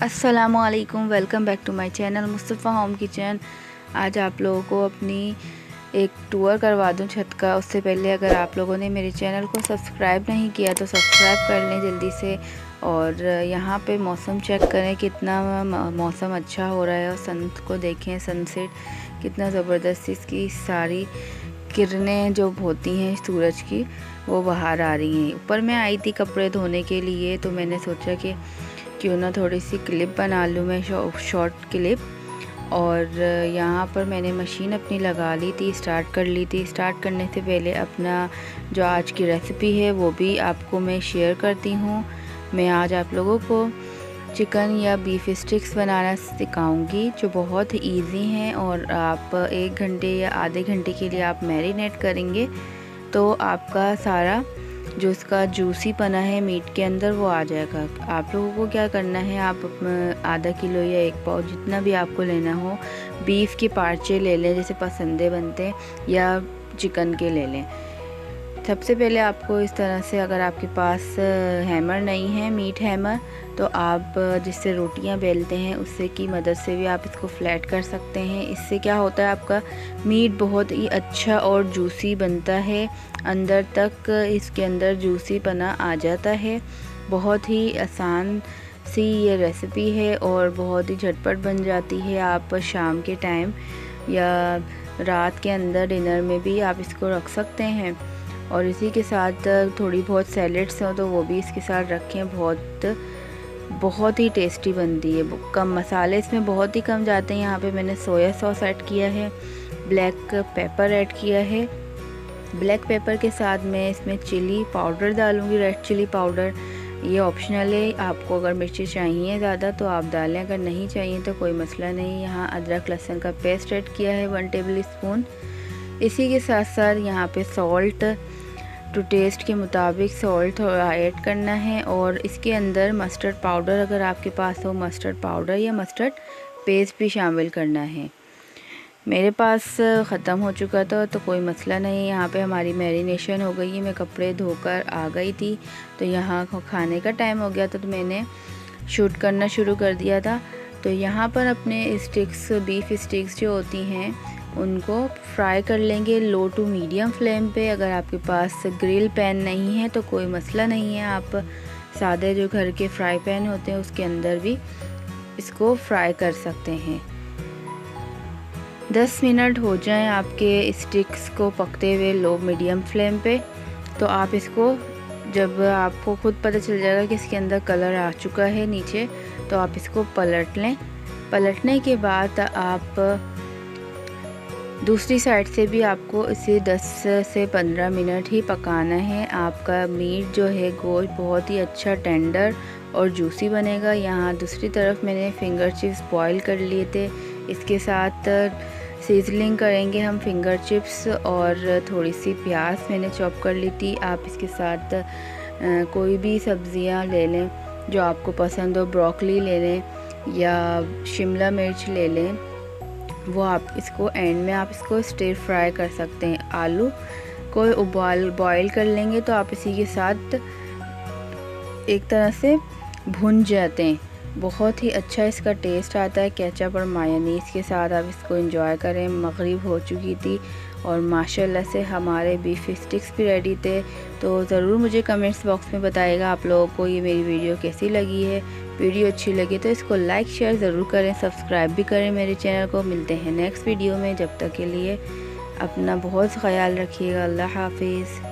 अस्सलामुअलैकुम, welcome back to my channel Mustafa home kitchen. आज आप लोगों को अपनी एक टूर करवा दूं छत का। उससे पहले अगर आप लोगों ने मेरे चैनल को सब्सक्राइब नहीं किया तो सब्सक्राइब कर लें जल्दी से। और यहाँ पे मौसम चेक करें, कितना मौसम अच्छा हो रहा है। और सन को देखें, सनसेट कितना ज़बरदस्त, इसकी सारी किरणें जो होती हैं सूरज की वो बाहर आ रही हैं। ऊपर मैं आई थी कपड़े धोने के लिए, तो मैंने सोचा कि क्यों ना थोड़ी सी क्लिप बना लूँ मैं, शॉर्ट क्लिप। और यहाँ पर मैंने मशीन अपनी लगा ली थी, स्टार्ट कर ली थी। स्टार्ट करने से पहले अपना जो आज की रेसिपी है वो भी आपको मैं शेयर करती हूँ। मैं आज आप लोगों को चिकन या बीफ स्टिक्स बनाना सिखाऊंगी, जो बहुत इजी हैं। और आप 1 घंटे या आधे घंटे के लिए आप मैरिनेट करेंगे तो आपका सारा जो इसका जूसी पना है मीट के अंदर वो आ जाएगा। आप लोगों को क्या करना है, आप आधा किलो या 1 पाव जितना भी आपको लेना हो बीफ के पार्चे ले लें, जैसे पसंदे बनते हैं, या चिकन के ले लें। सबसे पहले आपको इस तरह से, अगर आपके पास हैमर नहीं है, मीट हैमर, तो आप जिससे रोटियां बेलते हैं उससे की मदद से भी आप इसको फ्लैट कर सकते हैं। इससे क्या होता है, आपका मीट बहुत ही अच्छा और जूसी बनता है, अंदर तक इसके अंदर जूसी पना आ जाता है। बहुत ही आसान सी ये रेसिपी है और बहुत ही झटपट बन जाती है। आप शाम के टाइम या रात के अंदर डिनर में भी आप इसको रख सकते हैं। और इसी के साथ थोड़ी बहुत सैलेड्स हो तो वो भी इसके साथ रखें। बहुत ही टेस्टी बनती है। कम मसाले इसमें बहुत ही कम जाते हैं। यहाँ पे मैंने सोया सॉस ऐड किया है, ब्लैक पेपर ऐड किया है। ब्लैक पेपर के साथ मैं इसमें चिली पाउडर डालूँगी, रेड चिली पाउडर। ये ऑप्शनल है, आपको अगर मिर्ची चाहिए ज़्यादा तो आप डालें, अगर नहीं चाहिए तो कोई मसला नहीं। यहाँ अदरक लहसुन का पेस्ट ऐड किया है 1 टेबल स्पून। इसी के साथ साथ यहाँ पे सॉल्ट टू टेस्ट के मुताबिक सॉल्ट ऐड करना है। और इसके अंदर मस्टर्ड पाउडर, अगर आपके पास हो मस्टर्ड पाउडर या मस्टर्ड पेस्ट भी शामिल करना है। मेरे पास ख़त्म हो चुका था तो कोई मसला नहीं। यहाँ पे हमारी मैरिनेशन हो गई है। मैं कपड़े धोकर आ गई थी तो यहाँ खाने का टाइम हो गया था, तो मैंने शूट करना शुरू कर दिया था। तो यहाँ पर अपने स्टिक्स, बीफ स्टिक्स जो होती हैं उनको फ्राई कर लेंगे लो टू मीडियम फ्लेम पे। अगर आपके पास ग्रिल पैन नहीं है तो कोई मसला नहीं है, आप सादे जो घर के फ्राई पैन होते हैं उसके अंदर भी इसको फ्राई कर सकते हैं। 10 मिनट हो जाएं आपके स्टिक्स को पकते हुए लो मीडियम फ्लेम पे, तो आप इसको, जब आपको खुद पता चल जाएगा कि इसके अंदर कलर आ चुका है नीचे, तो आप इसको पलट लें। पलटने के बाद आप दूसरी साइड से भी आपको इसे 10 से 15 मिनट ही पकाना है। आपका मीट जो है गोश्त बहुत ही अच्छा टेंडर और जूसी बनेगा। यहाँ दूसरी तरफ मैंने फिंगर चिप्स बॉईल कर लिए थे, इसके साथ सीजलिंग करेंगे हम फिंगर चिप्स। और थोड़ी सी प्याज मैंने चॉप कर ली थी। आप इसके साथ कोई भी सब्ज़ियाँ ले लें जो आपको पसंद हो, ब्रोकली ले लें या शिमला मिर्च ले लें, वो आप इसको एंड में आप इसको स्टिर फ्राई कर सकते हैं। आलू को बॉईल कर लेंगे तो आप इसी के साथ एक तरह से भुन जाते हैं। बहुत ही अच्छा इसका टेस्ट आता है केचप और मायोनीज़ के साथ। आप इसको एंजॉय करें। मगरिब हो चुकी थी और माशाल्लाह से हमारे बीफ स्टिक्स भी रेडी थे। तो ज़रूर मुझे कमेंट्स बॉक्स में बताइएगा आप लोगों को ये मेरी वीडियो कैसी लगी है। वीडियो अच्छी लगी तो इसको लाइक शेयर ज़रूर करें, सब्सक्राइब भी करें मेरे चैनल को। मिलते हैं नेक्स्ट वीडियो में, जब तक के लिए अपना बहुत ख्याल रखिएगा। अल्लाह हाफिज़।